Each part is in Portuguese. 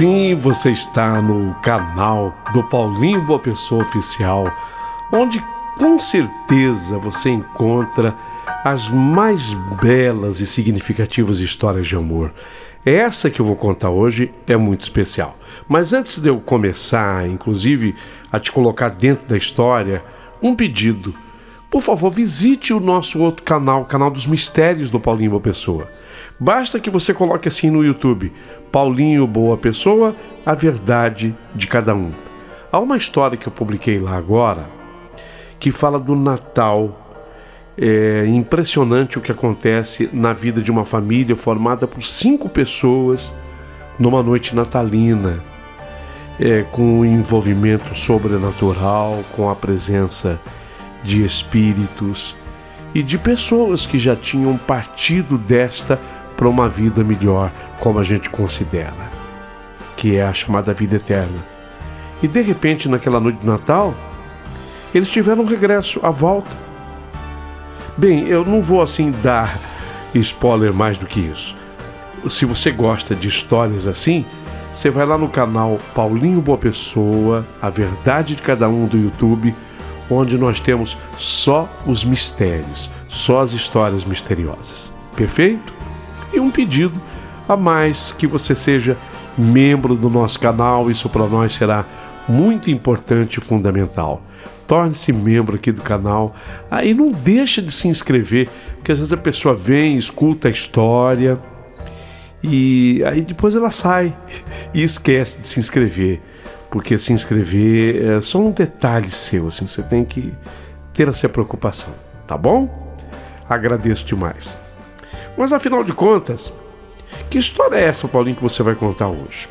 Sim, você está no canal do Paulinho Boa Pessoa Oficial, onde com certeza você encontra as mais belas e significativas histórias de amor. Essa que eu vou contar hoje é muito especial. Mas antes de eu começar, inclusive, a te colocar dentro da história, um pedido. Por favor, visite o nosso outro canal, o canal dos mistérios do Paulinho Boa Pessoa. Basta que você coloque assim no YouTube, Paulinho Boa Pessoa, a verdade de cada um. Há uma história que eu publiquei lá agora, que fala do Natal. É impressionante o que acontece na vida de uma família formada por 5 pessoas numa noite natalina, com um envolvimento sobrenatural, com a presença de espíritos e de pessoas que já tinham partido desta para uma vida melhor, como a gente considera, que é a chamada vida eterna. E de repente, naquela noite de Natal, eles tiveram um regresso, a volta. Bem, eu não vou assim dar spoiler mais do que isso. Se você gosta de histórias assim, você vai lá no canal Paulinho Boa Pessoa, a verdade de cada um do YouTube, onde nós temos só os mistérios, só as histórias misteriosas. Perfeito? E um pedido a mais, que você seja membro do nosso canal, isso para nós será muito importante e fundamental. Torne-se membro aqui do canal, aí não deixa de se inscrever, porque às vezes a pessoa vem, escuta a história e aí depois ela sai e esquece de se inscrever, porque se inscrever é só um detalhe seu, assim, você tem que ter essa preocupação, tá bom? Agradeço demais. Mas afinal de contas, que história é essa, Paulinho, que você vai contar hoje?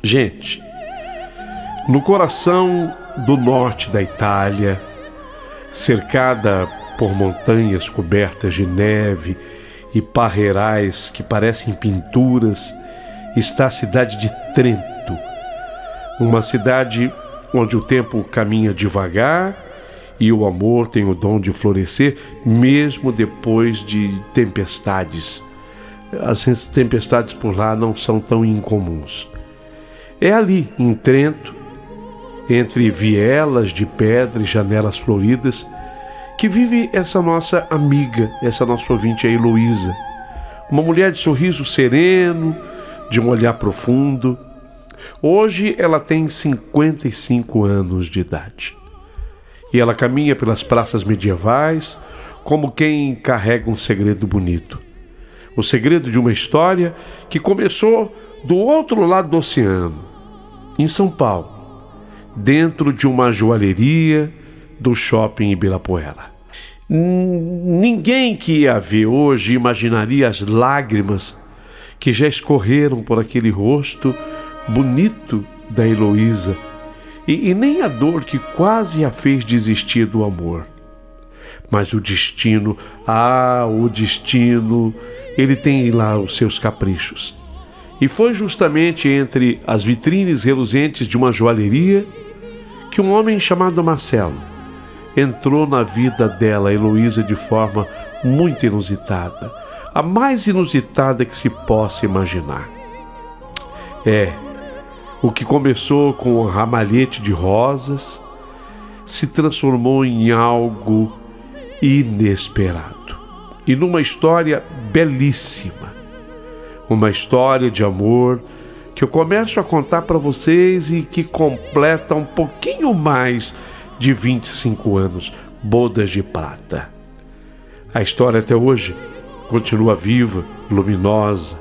Gente, no coração do norte da Itália, cercada por montanhas cobertas de neve e parreirais que parecem pinturas, está a cidade de Trento, uma cidade onde o tempo caminha devagar e o amor tem o dom de florescer mesmo depois de tempestades. As tempestades por lá não são tão incomuns. É ali, em Trento, entre vielas de pedra e janelas floridas, que vive essa nossa amiga, essa nossa ouvinte, a Heloísa. Uma mulher de sorriso sereno, de um olhar profundo. Hoje ela tem 55 anos de idade. E ela caminha pelas praças medievais como quem carrega um segredo bonito. O segredo de uma história que começou do outro lado do oceano, em São Paulo, dentro de uma joalheria do shopping Ibirapuera. Ninguém que ia ver hoje imaginaria as lágrimas que já escorreram por aquele rosto bonito da Heloísa e nem a dor que quase a fez desistir do amor. Mas o destino, o destino, ele tem lá os seus caprichos. E foi justamente entre as vitrines reluzentes de uma joalheria que um homem chamado Marcelo entrou na vida dela, Heloísa, de forma muito inusitada. A mais inusitada que se possa imaginar. O que começou com um ramalhete de rosas se transformou em algo inesperado. E numa história belíssima. Uma história de amor que eu começo a contar para vocês e que completa um pouquinho mais de 25 anos, Bodas de Prata. A história até hoje continua viva, luminosa,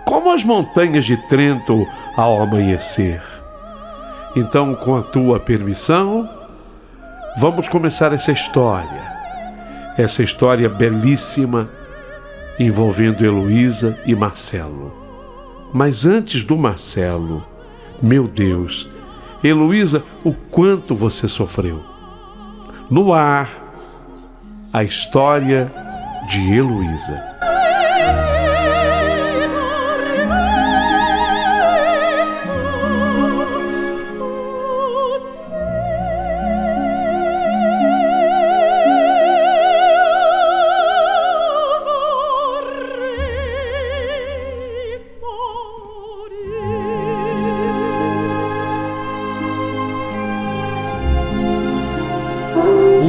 como as montanhas de Trento ao amanhecer. Então, com a tua permissão, vamos começar essa história belíssima envolvendo Heloísa e Marcelo. Mas antes do Marcelo, meu Deus, Heloísa, o quanto você sofreu. No ar, a história de Heloísa.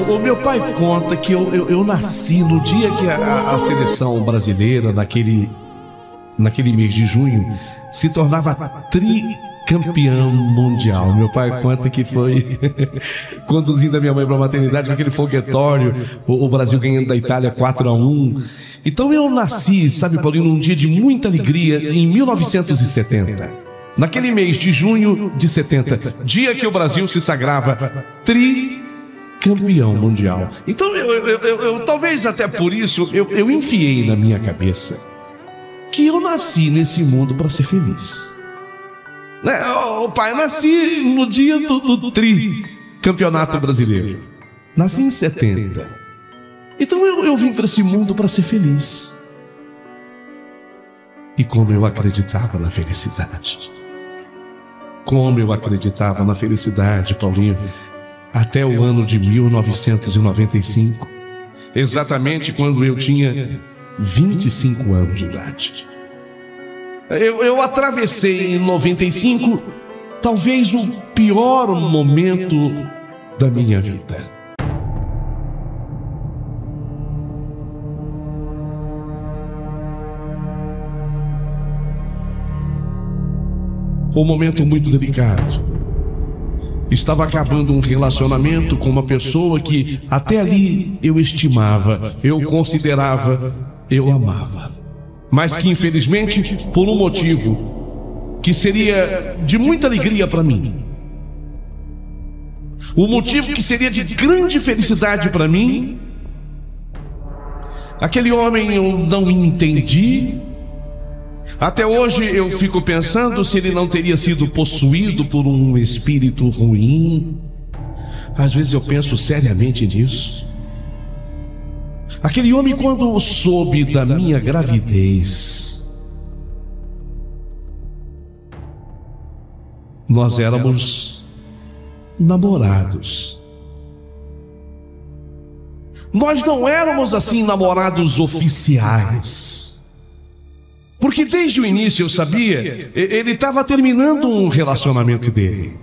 O meu pai conta que eu nasci no dia que a seleção brasileira, naquele mês de junho, se tornava tricampeão mundial. Meu pai conta que foi conduzindo a minha mãe para a maternidade com aquele foguetório, o Brasil ganhando da Itália 4-1. Então eu nasci, sabe, Paulinho, num dia de muita alegria em 1970. Naquele mês de junho de 70, dia que o Brasil se sagrava campeão mundial. Então eu talvez até por isso eu enfiei na minha cabeça que eu nasci nesse mundo para ser feliz. Pai, eu nasci no dia do campeonato brasileiro. Nasci em 70. Então eu vim para esse mundo para ser feliz. E como eu acreditava na felicidade. Como eu acreditava na felicidade, Paulinho. Até o ano de 1995, exatamente quando eu tinha 25 anos de idade. Eu atravessei em 95, talvez o pior momento da minha vida. Foi um momento muito delicado. Estava acabando um relacionamento com uma pessoa que até ali eu estimava, eu considerava, eu amava. Mas que infelizmente, por um motivo que seria de muita alegria para mim, o motivo que seria de grande felicidade para mim, aquele homem eu não entendi. Até hoje eu fico pensando se ele não teria sido possuído por um espírito ruim. Às vezes eu penso seriamente nisso. Aquele homem, quando soube da minha gravidez, nós éramos namorados. Nós não éramos assim namorados oficiais. Porque desde o início eu sabia, ele estava terminando um relacionamento dele.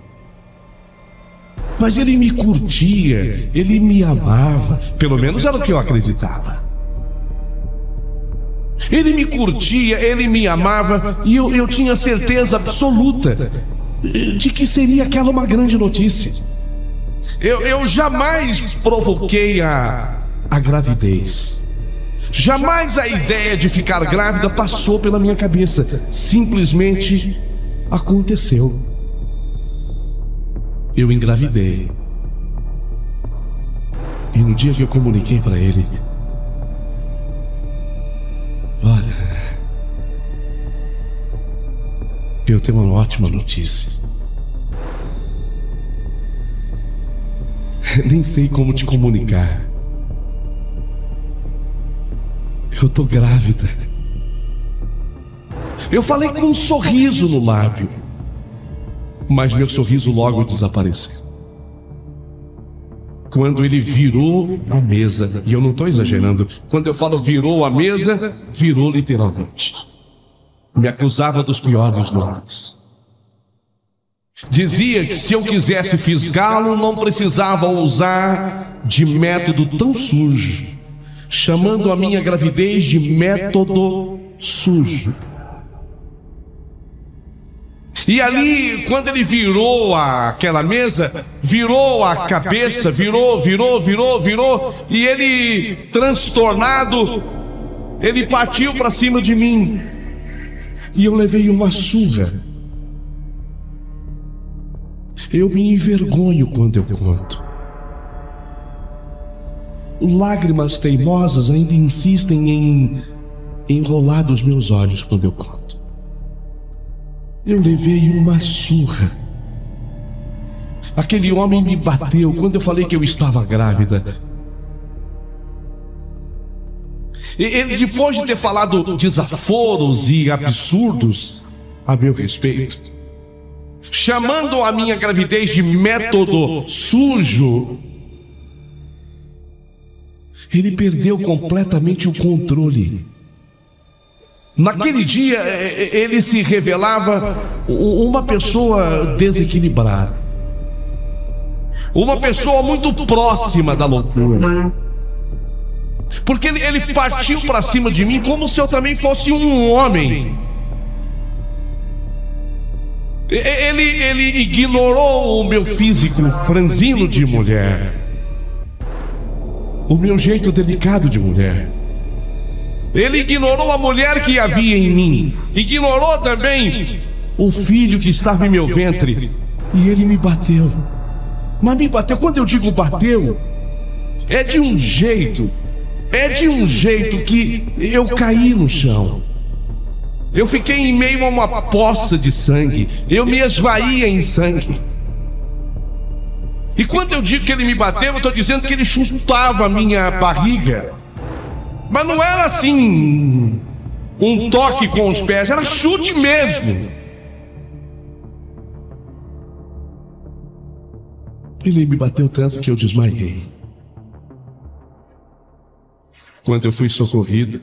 Mas ele me curtia, ele me amava, pelo menos era o que eu acreditava. Ele me curtia, ele me amava, e eu tinha certeza absoluta de que seria aquela uma grande notícia. Eu jamais provoquei a gravidez. Jamais a ideia de ficar grávida passou pela minha cabeça. Simplesmente aconteceu. Eu engravidei. E no dia que eu comuniquei para ele: olha, eu tenho uma ótima notícia. Nem sei como te comunicar. Eu tô grávida. Eu falei com um sorriso no lábio, mas meu sorriso logo desapareceu. quando ele virou a mesa. E eu não estou exagerando. Quando eu falo virou a mesa, virou literalmente. Me acusava dos piores nomes. Dizia que se eu quisesse fisgá-lo, não precisava usar de método tão sujo, chamando a minha gravidez de método sujo. E ali, quando ele virou aquela mesa, virou a cabeça, virou, e ele, transtornado, ele partiu para cima de mim. E eu levei uma surra. Eu me envergonho quando eu conto. Lágrimas teimosas ainda insistem em enrolar dos meus olhos quando eu conto. Eu levei uma surra. Aquele homem me bateu quando eu falei que eu estava grávida. Ele, depois de ter falado desaforos e absurdos a meu respeito, chamando a minha gravidez de método sujo, ele perdeu completamente o controle. Naquele dia, ele se revelava uma pessoa desequilibrada, uma pessoa muito próxima da loucura, porque ele partiu para cima de mim como se eu também fosse um homem. Ele ignorou o meu físico franzino de mulher, o meu jeito delicado de mulher. Ele ignorou a mulher que havia em mim, ignorou também o filho que estava em meu ventre, e ele me bateu. Mas me bateu, quando eu digo bateu, é de um jeito que eu caí no chão. Eu fiquei em meio a uma poça de sangue, eu me esvaía em sangue. E quando eu digo que ele me bateu, eu estou dizendo que ele chutava a minha barriga. Mas não era assim um toque com os pés, era chute mesmo. Ele me bateu tanto que eu desmaiei. Quando eu fui socorrido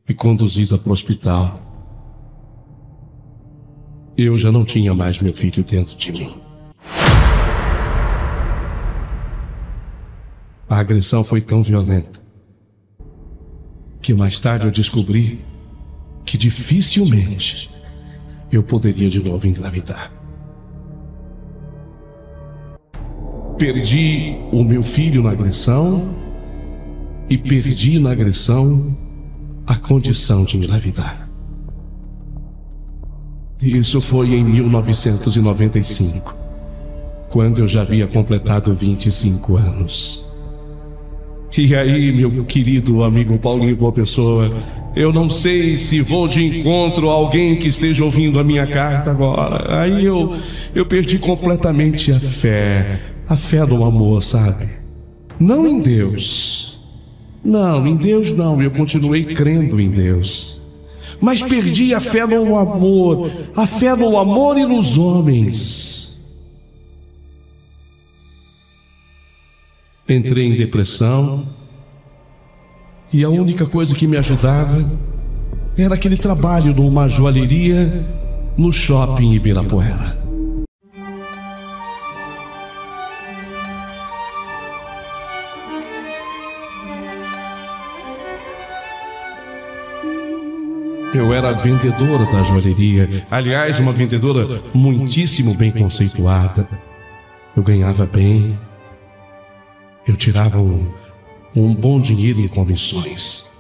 e conduzido para o hospital, eu já não tinha mais meu filho dentro de mim. A agressão foi tão violenta que mais tarde eu descobri que dificilmente eu poderia de novo engravidar. Perdi o meu filho na agressão e perdi na agressão a condição de engravidar. Isso foi em 1995, quando eu já havia completado 25 anos. E aí, meu querido amigo Paulinho Boa Pessoa, eu não sei se vou de encontro a alguém que esteja ouvindo a minha carta agora. Aí eu perdi completamente a fé do amor, sabe? Não em Deus. Não, em Deus não, eu continuei crendo em Deus. Mas perdi a fé no amor e nos homens. Entrei em depressão e a única coisa que me ajudava era aquele trabalho numa joalheria no shopping Ibirapuera. Eu era vendedora da joalheria, aliás, uma vendedora muitíssimo bem conceituada. Eu ganhava bem. Eu tirava um bom dinheiro em comissões.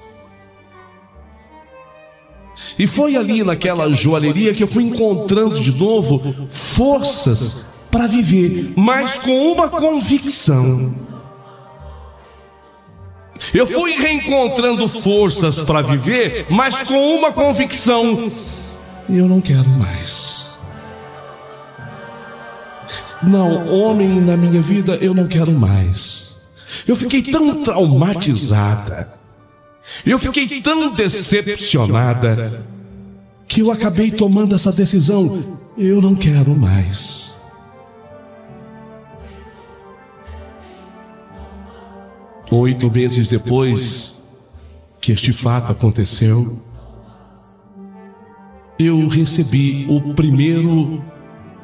E foi ali naquela joalheria que eu fui encontrando de novo forças para viver, mas com uma convicção. Eu fui reencontrando forças para viver, mas com uma convicção: eu não quero mais. Não, homem na minha vida eu não quero mais. Eu fiquei tão traumatizada, eu fiquei tão decepcionada, que eu acabei tomando essa decisão: eu não quero mais. 8 meses depois que este fato aconteceu, eu recebi o primeiro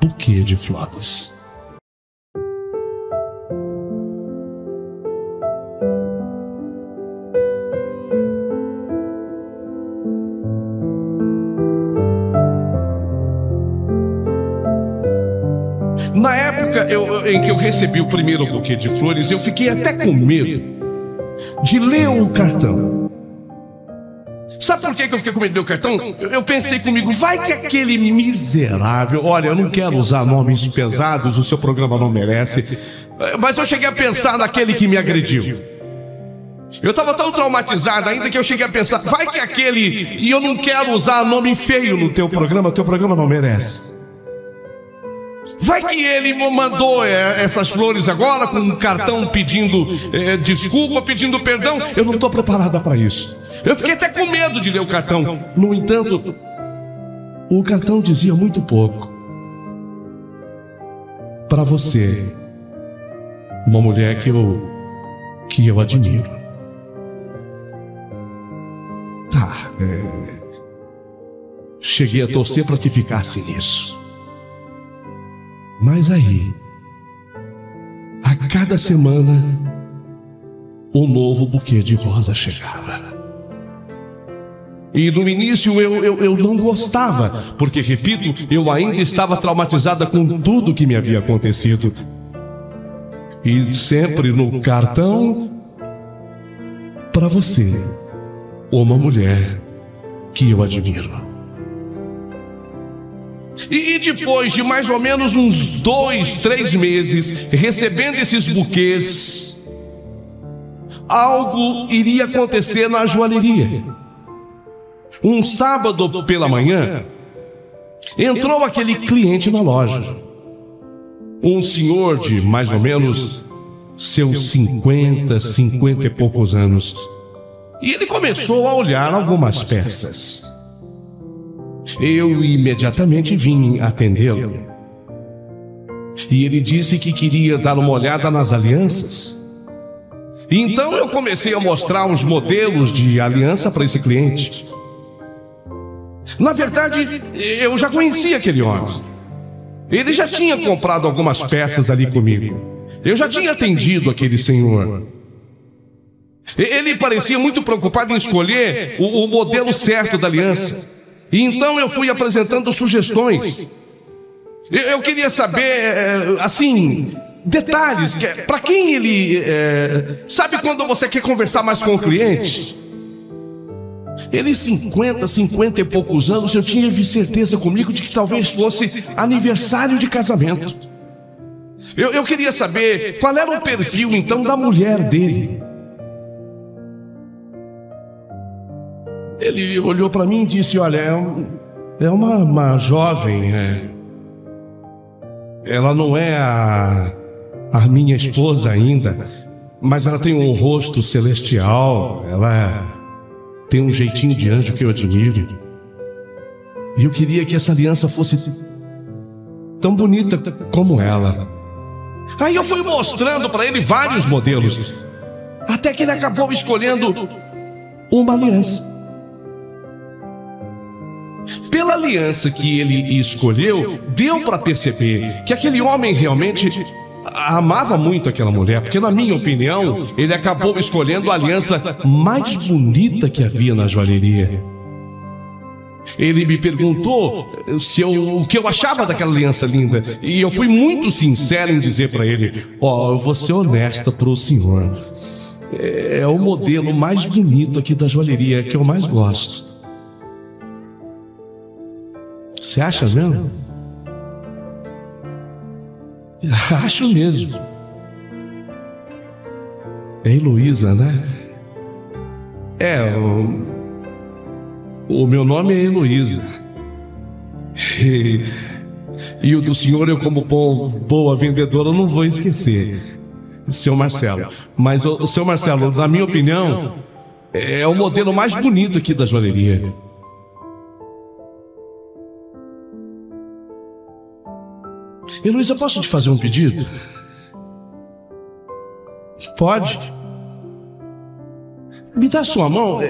buquê de flores. Na época em que eu recebi o primeiro buquê de flores, eu fiquei até com medo de ler o cartão. Sabe por que eu fiquei com medo de ler o cartão? Eu pensei comigo, vai que aquele miserável... Olha, eu não quero usar nomes pesados, o seu programa não merece, mas eu cheguei a pensar naquele que me agrediu. Eu estava tão traumatizado ainda que eu cheguei a pensar, vai que aquele... E eu não quero usar nome feio no teu programa não merece. Vai que ele me mandou essas flores agora com um cartão pedindo desculpa, pedindo perdão. Eu não estou preparada para isso. Eu fiquei até com medo de ler o cartão. No entanto, o cartão dizia muito pouco. Para você, uma mulher que eu admiro. Tá, cheguei a torcer para que ficasse nisso. Mas aí, a cada semana, um novo buquê de rosa chegava. E no início eu não gostava, porque, repito, eu ainda estava traumatizada com tudo que me havia acontecido. E sempre no cartão, para você, uma mulher que eu admiro. E depois de mais ou menos uns 2, 3 meses recebendo esses buquês, algo iria acontecer na joalheria. Um sábado pela manhã, entrou aquele cliente na loja. Um senhor de mais ou menos seus 50 e poucos anos. E ele começou a olhar algumas peças. Eu imediatamente vim atendê-lo. E ele disse que queria dar uma olhada nas alianças. Então eu comecei a mostrar uns modelos de aliança para esse cliente. Na verdade, eu já conhecia aquele homem. Ele já tinha comprado algumas peças ali comigo. Eu já tinha atendido aquele senhor. Ele parecia muito preocupado em escolher o modelo certo da aliança. E então eu fui apresentando sugestões. Eu queria saber, assim, detalhes. Para quem ele... sabe quando você quer conversar mais com o cliente? Ele, 50 e poucos anos, eu tinha certeza comigo de que talvez fosse aniversário de casamento. Eu queria saber qual era o perfil, então, da mulher dele. Ele olhou para mim e disse, olha, é uma jovem, ela não é a minha esposa ainda, mas ela tem um rosto celestial, ela tem um jeitinho de anjo que eu admiro. E eu queria que essa aliança fosse tão bonita como ela. Aí eu fui mostrando para ele vários modelos, até que ele acabou escolhendo uma aliança. Pela aliança que ele escolheu, deu para perceber que aquele homem realmente amava muito aquela mulher, porque, na minha opinião, ele acabou escolhendo a aliança mais bonita que havia na joalheria. Ele me perguntou o que eu achava daquela aliança linda, e eu fui muito sincero em dizer para ele, eu vou ser honesta para o senhor. É o modelo mais bonito aqui da joalheria, que eu mais gosto. Você acha mesmo? Acho mesmo. É Heloísa, né? O meu nome é Heloísa. E o do senhor, eu, como boa vendedora, não vou esquecer. Seu Marcelo. Mas o seu Marcelo, na minha opinião, é o modelo mais bonito aqui da joalheria. Heloísa, posso te fazer um pedido? Pode. Me dá sua mão.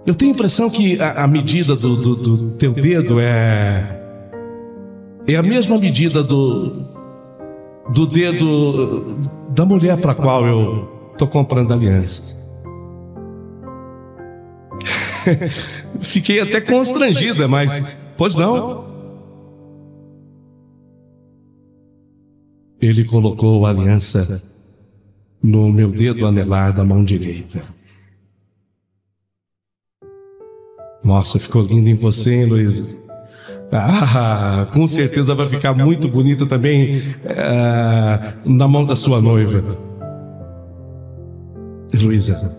Eu tenho a impressão que a medida do teu dedo é a mesma medida do dedo da mulher para a qual eu tô comprando aliança. Fiquei até constrangida, mas pois não? Ele colocou a aliança no meu dedo anelar da mão direita. Nossa, ficou lindo em você, hein, Luísa? Ah, com certeza vai ficar muito bonita também na mão da sua noiva. Luísa,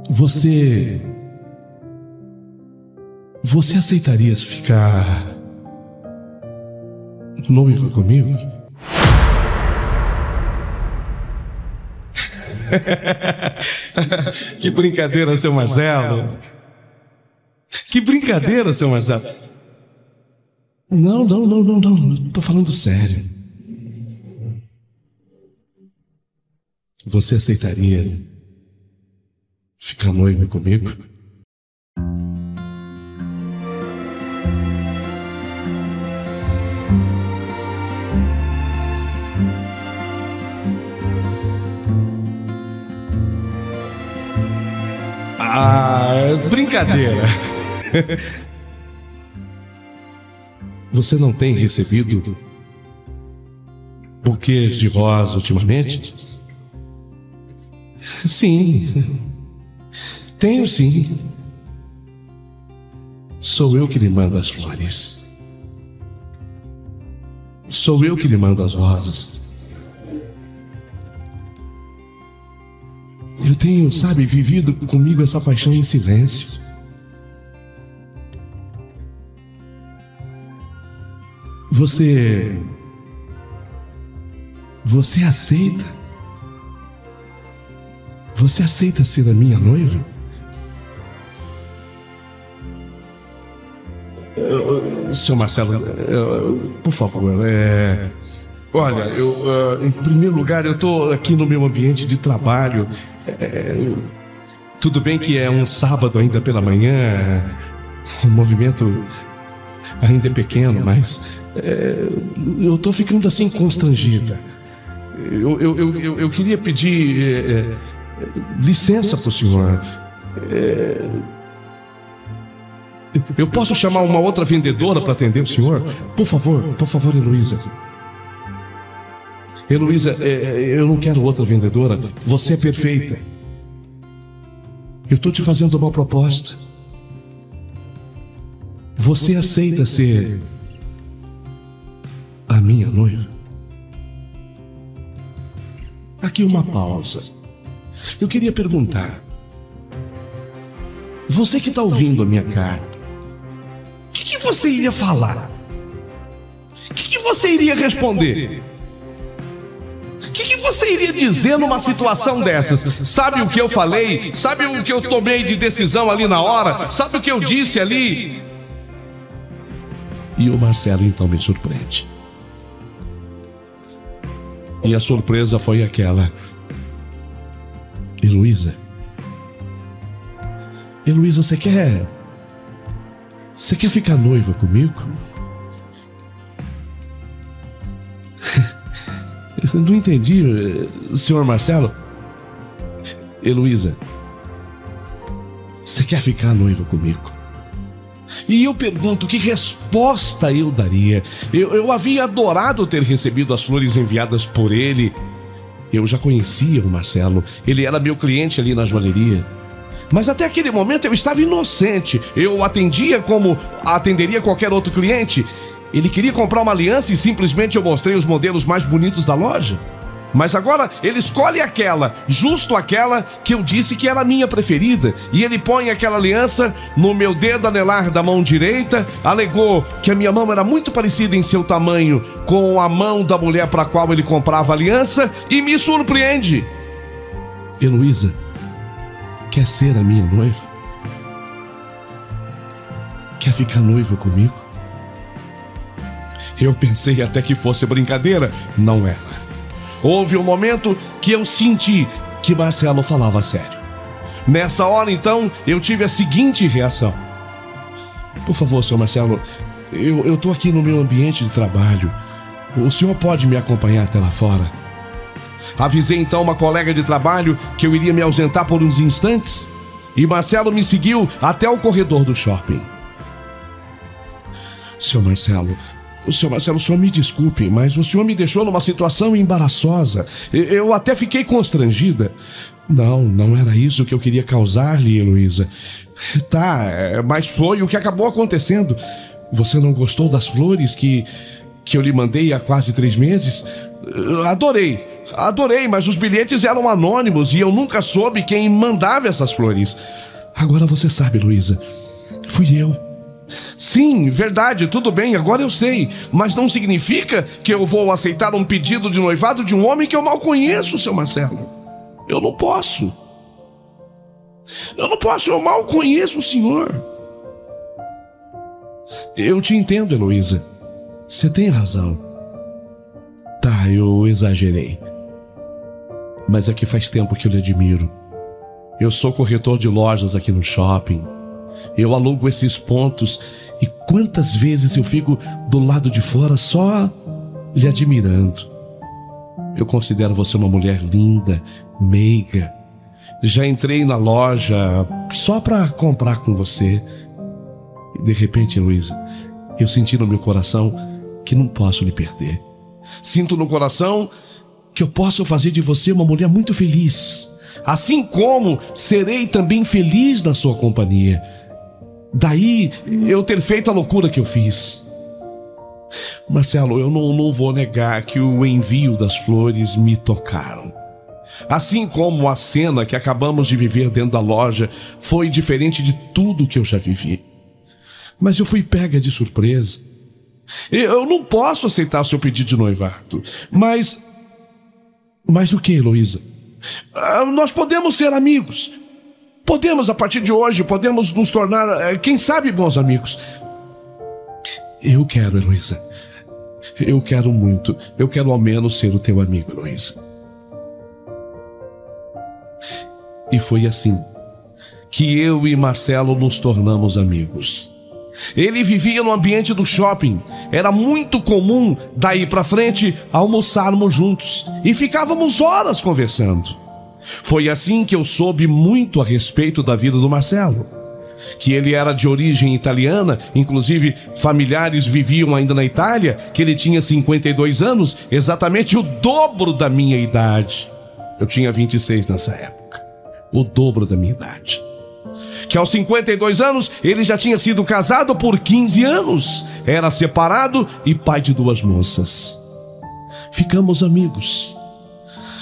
você aceitaria ficar noiva comigo? Que brincadeira, seu Marcelo. Que brincadeira, seu Marcelo. Não, eu tô falando sério. Você aceitaria ficar noiva comigo? Brincadeira. Você não tem recebido buquês de rosa ultimamente? Sim, tenho sim. Sou eu que lhe mando as flores. Sou eu que lhe mando as rosas. Eu tenho, sabe, vivido comigo essa paixão em silêncio. Você aceita? Você aceita ser a minha noiva? Seu Marcelo, por favor, olha, em primeiro lugar, eu estou aqui no meu ambiente de trabalho. Tudo bem que é um sábado ainda pela manhã, o movimento ainda é pequeno, mas eu estou ficando assim constrangida. Eu queria pedir licença para o senhor. Eu posso chamar uma outra vendedora para atender o senhor? Por favor, Heloísa. Heloísa, eu não quero outra vendedora. Você é perfeita. Eu estou te fazendo uma proposta. Você aceita ser a minha noiva? Aqui uma pausa. Eu queria perguntar. Você que está ouvindo a minha carta, o que você iria falar? O que você iria responder? O que você iria dizer numa situação dessas? Sabe o que eu falei? Sabe o que eu tomei de decisão ali na hora? Sabe o que eu disse ali? E o Marcelo então me surpreende. E a surpresa foi aquela. Heloísa, você quer ficar noiva comigo? Eu não entendi, senhor Marcelo. Heloísa, você quer ficar noiva comigo? E eu pergunto, que resposta eu daria? Eu havia adorado ter recebido as flores enviadas por ele. Eu já conhecia o Marcelo, ele era meu cliente ali na joalheria. Mas até aquele momento eu estava inocente. Eu atendia como atenderia qualquer outro cliente. Ele queria comprar uma aliança e simplesmente eu mostrei os modelos mais bonitos da loja. Mas agora ele escolhe aquela, justo aquela que eu disse que era a minha preferida. E ele põe aquela aliança no meu dedo anelar da mão direita. Alegou que a minha mão era muito parecida em seu tamanho com a mão da mulher para a qual ele comprava a aliança. E me surpreende. Heloísa, quer ser a minha noiva? Quer ficar noiva comigo? Eu pensei até que fosse brincadeira. Não era. houve um momento que eu senti que Marcelo falava sério. Nessa hora, então, eu tive a seguinte reação: por favor, senhor Marcelo, eu tô aqui no meu ambiente de trabalho. O senhor pode me acompanhar até lá fora? Avisei então uma colega de trabalho que eu iria me ausentar por uns instantes, e Marcelo me seguiu até o corredor do shopping. Senhor Marcelo, o senhor me desculpe, mas o senhor me deixou numa situação embaraçosa. Eu até fiquei constrangida. Não era isso que eu queria causar-lhe, Heloísa. Tá, mas foi o que acabou acontecendo. Você não gostou das flores que eu lhe mandei há quase 3 meses? Adorei, mas os bilhetes eram anônimos e eu nunca soube quem mandava essas flores. Agora você sabe, Heloísa, fui eu. Sim, verdade, tudo bem, agora eu sei. Mas não significa que eu vou aceitar um pedido de noivado de um homem que eu mal conheço, seu Marcelo. Eu não posso, eu mal conheço o senhor. Eu te entendo, Heloísa. Você tem razão. Tá, eu exagerei. Mas é que faz tempo que eu lhe admiro. Eu sou corretor de lojas aqui no shopping. Eu alugo esses pontos e quantas vezes eu fico do lado de fora só lhe admirando. Eu considero você uma mulher linda, meiga. Já entrei na loja só para comprar com você. E de repente, Heloísa, eu senti no meu coração que não posso lhe perder. Sinto no coração que eu posso fazer de você uma mulher muito feliz, assim como serei também feliz na sua companhia. Daí eu ter feito a loucura que eu fiz. Marcelo, eu não vou negar que o envio das flores me tocaram. Assim como a cena que acabamos de viver dentro da loja foi diferente de tudo que eu já vivi. Mas eu fui pega de surpresa. Eu não posso aceitar seu pedido de noivado. Mas o que, Heloísa? Nós podemos ser amigos. Podemos, a partir de hoje, podemos nos tornar, quem sabe, bons amigos. Eu quero, Heloísa. Eu quero muito. Eu quero ao menos ser o teu amigo, Heloísa. E foi assim que eu e Marcelo nos tornamos amigos. Ele vivia no ambiente do shopping. Era muito comum, daí pra frente, almoçarmos juntos e ficávamos horas conversando. Foi assim que eu soube muito a respeito da vida do Marcelo. Que ele era de origem italiana, inclusive familiares viviam ainda na Itália, que ele tinha 52 anos, exatamente o dobro da minha idade. Eu tinha 26 nessa época, o dobro da minha idade. Que aos 52 anos ele já tinha sido casado por 15 anos, era separado e pai de 2 moças. Ficamos amigos.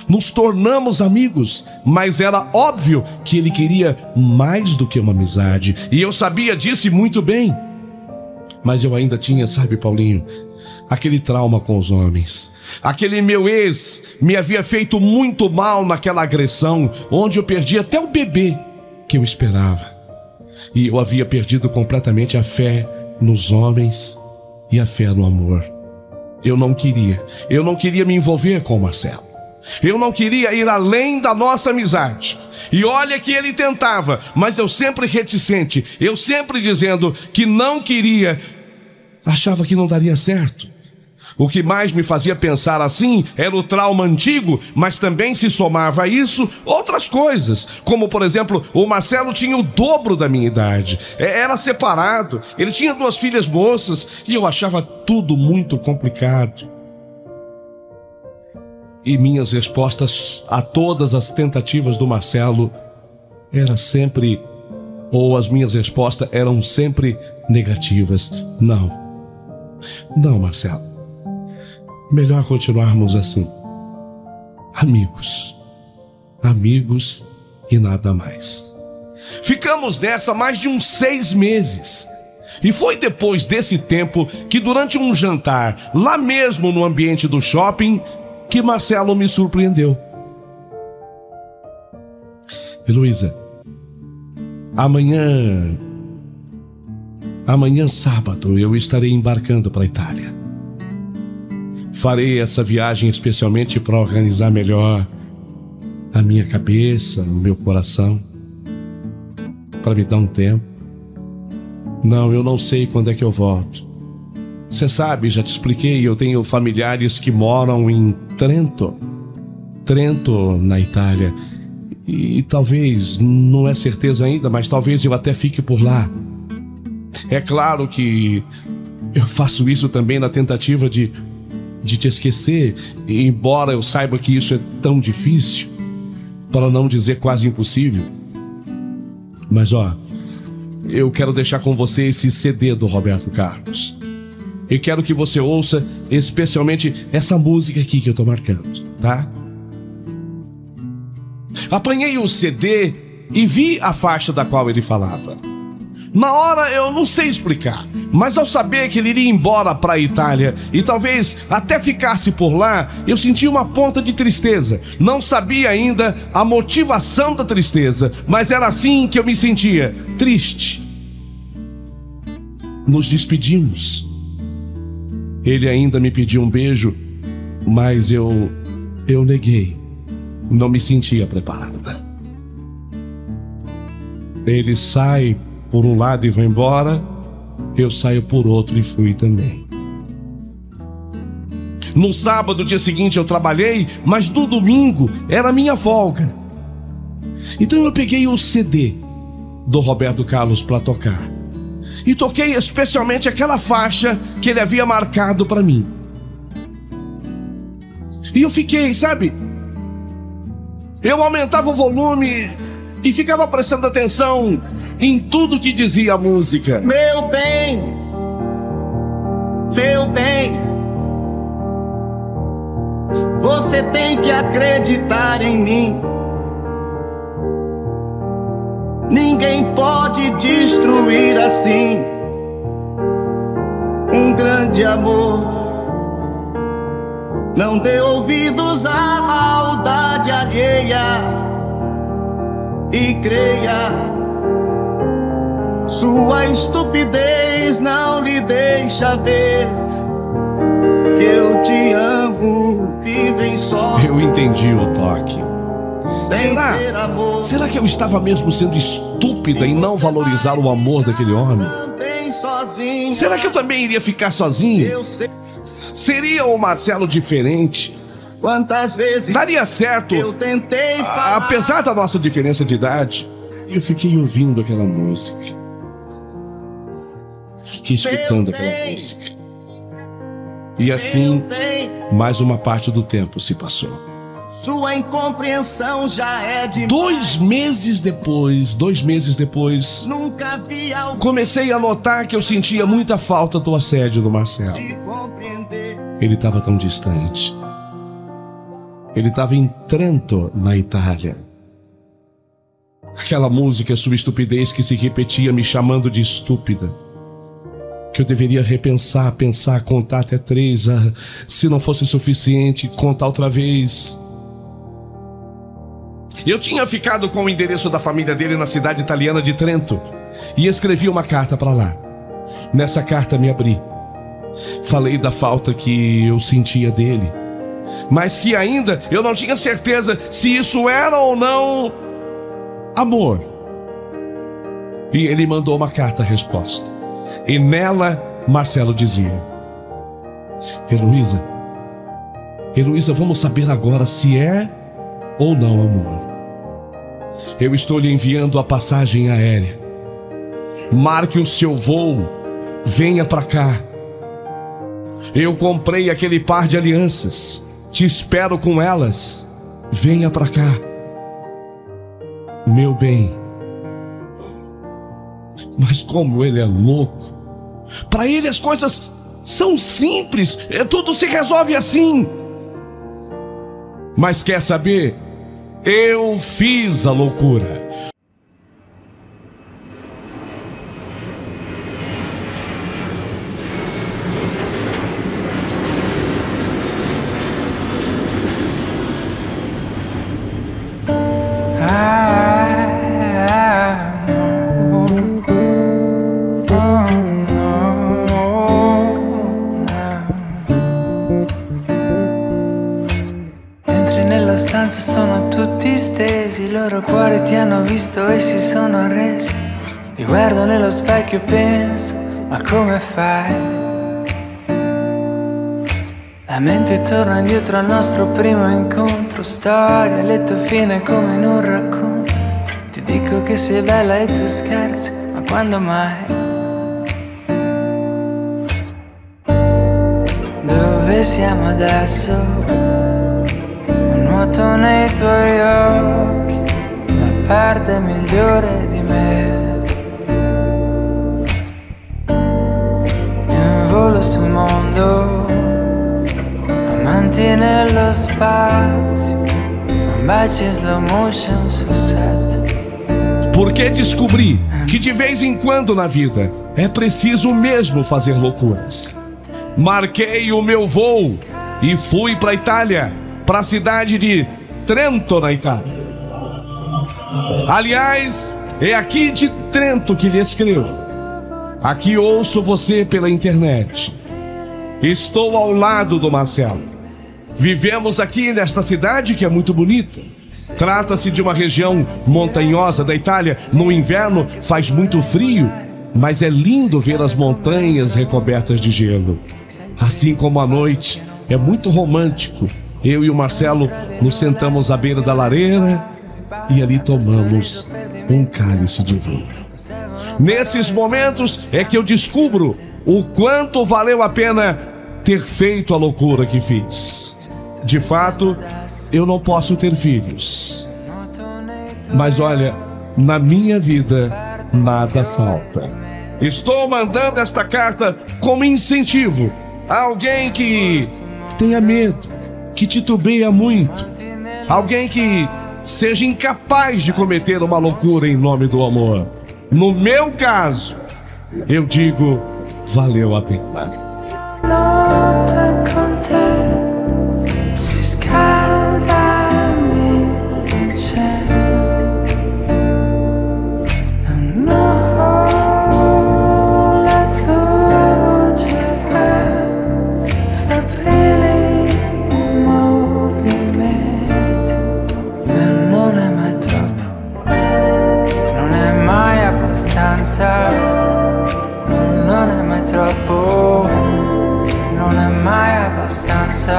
Nos tornamos amigos, mas era óbvio que ele queria mais do que uma amizade, e eu sabia disso muito bem. Mas eu ainda tinha, sabe, Paulinho, aquele trauma com os homens. Aquele meu ex me havia feito muito mal naquela agressão, onde eu perdi até o bebê que eu esperava. E eu havia perdido completamente a fé nos homens e a fé no amor. Eu não queria me envolver com o Marcelo. Eu não queria ir além da nossa amizade. E olha que ele tentava, mas eu sempre reticente, eu sempre dizendo que não queria. Achava que não daria certo. O que mais me fazia pensar assim era o trauma antigo, mas também se somava a isso outras coisas, como por exemplo, o Marcelo tinha o dobro da minha idade, era separado, ele tinha 2 filhas moças e eu achava tudo muito complicado. E minhas respostas a todas as tentativas do Marcelo as minhas respostas eram sempre negativas. Não, Marcelo. Melhor continuarmos assim. Amigos e nada mais. Ficamos nessa mais de uns 6 meses. E foi depois desse tempo que durante um jantar, lá mesmo no ambiente do shopping, que Marcelo me surpreendeu. Heloísa, amanhã sábado eu estarei embarcando para a Itália. Farei essa viagem especialmente para organizar melhor a minha cabeça, o meu coração, para me dar um tempo. Não, eu não sei quando é que eu volto. Você sabe, já te expliquei, eu tenho familiares que moram em Trento, na Itália. E talvez, não é certeza ainda, mas talvez eu até fique por lá. É claro que eu faço isso também na tentativa de te esquecer, embora eu saiba que isso é tão difícil, para não dizer quase impossível. Mas ó, eu quero deixar com você esse CD do Roberto Carlos. E quero que você ouça especialmente essa música aqui que eu tô marcando, tá? Apanhei o CD e vi a faixa da qual ele falava. Na hora eu não sei explicar, mas ao saber que ele iria embora para a Itália e talvez até ficasse por lá, eu senti uma ponta de tristeza. Não sabia ainda a motivação da tristeza, mas era assim que eu me sentia, triste. Nos despedimos. Ele ainda me pediu um beijo, mas eu neguei. Não me sentia preparada. Ele sai por um lado e vai embora, eu saio por outro e fui também. No sábado, dia seguinte, eu trabalhei, mas no domingo era minha folga. Então eu peguei o CD do Roberto Carlos para tocar. E toquei especialmente aquela faixa que ele havia marcado para mim. E eu fiquei, sabe? Eu aumentava o volume e ficava prestando atenção em tudo que dizia a música. Meu bem, você tem que acreditar em mim. Ninguém pode destruir assim um grande amor. Não dê ouvidos à maldade alheia e creia. Sua estupidez não lhe deixa ver que eu te amo e vem só. Eu entendi o toque. Será que eu estava mesmo sendo estúpida em não valorizar o amor daquele homem? Será que eu também iria ficar sozinho? Seria o Marcelo diferente? Quantas vezes daria certo eu tentei falar, apesar da nossa diferença de idade? Eu fiquei ouvindo aquela música. Fiquei escutando aquela música. E assim, mais uma parte do tempo se passou. Sua incompreensão já é demais. 2 meses depois, nunca vi alguém comecei a notar que eu sentia muita falta do assédio do Marcelo. Ele estava tão distante. Ele estava em Trento, na Itália. Aquela música, sua estupidez que se repetia me chamando de estúpida. Que eu deveria repensar, pensar, contar até 3. Se não fosse suficiente, contar outra vez. Eu tinha ficado com o endereço da família dele na cidade italiana de Trento e escrevi uma carta para lá. Nessa carta me abri. Falei da falta que eu sentia dele, mas que ainda eu não tinha certeza se isso era ou não amor. E ele mandou uma carta-resposta. E nela, Marcelo dizia: Heloísa, vamos saber agora se é ou não amor. Eu estou lhe enviando a passagem aérea. Marque o seu voo. Venha pra cá. Eu comprei aquele par de alianças. Te espero com elas. Venha pra cá. Meu bem. Mas como ele é louco. Para ele as coisas são simples. Tudo se resolve assim. Mas quer saber? Eu fiz a loucura. stanze sono tutti stesi, i loro cuori ti hanno visto e si sono arresi. Ti guardo nello specchio e penso, ma come fai? La mente torna indietro al nostro primo incontro, storia, letto fine come in un racconto. Ti dico che sei bella e tu scherzi, ma quando mai? Dove siamo adesso? Nuoto nei tuoi occhi, la parte migliore di me. In volo sul mondo, amanti nello spazio, un bacio in slow motion sul set. Porque descobri que de vez em quando na vida é preciso mesmo fazer loucuras. Marquei o meu voo e fui para a Itália, para a cidade de Trento, na Itália. Aliás, é aqui de Trento que lhe escrevo. Aqui ouço você pela internet. Estou ao lado do Marcelo. Vivemos aqui nesta cidade que é muito bonita. Trata-se de uma região montanhosa da Itália. No inverno faz muito frio, mas é lindo ver as montanhas recobertas de gelo. Assim como à noite, é muito romântico. Eu e o Marcelo nos sentamos à beira da lareira e ali tomamos um cálice de vinho. Nesses momentos é que eu descubro o quanto valeu a pena ter feito a loucura que fiz. De fato, eu não posso ter filhos. Mas olha, na minha vida nada falta. Estou mandando esta carta como incentivo a alguém que tenha medo, que titubeia muito, alguém que seja incapaz de cometer uma loucura em nome do amor. No meu caso, eu digo, valeu a pena. Non è mai troppo, non è mai abbastanza.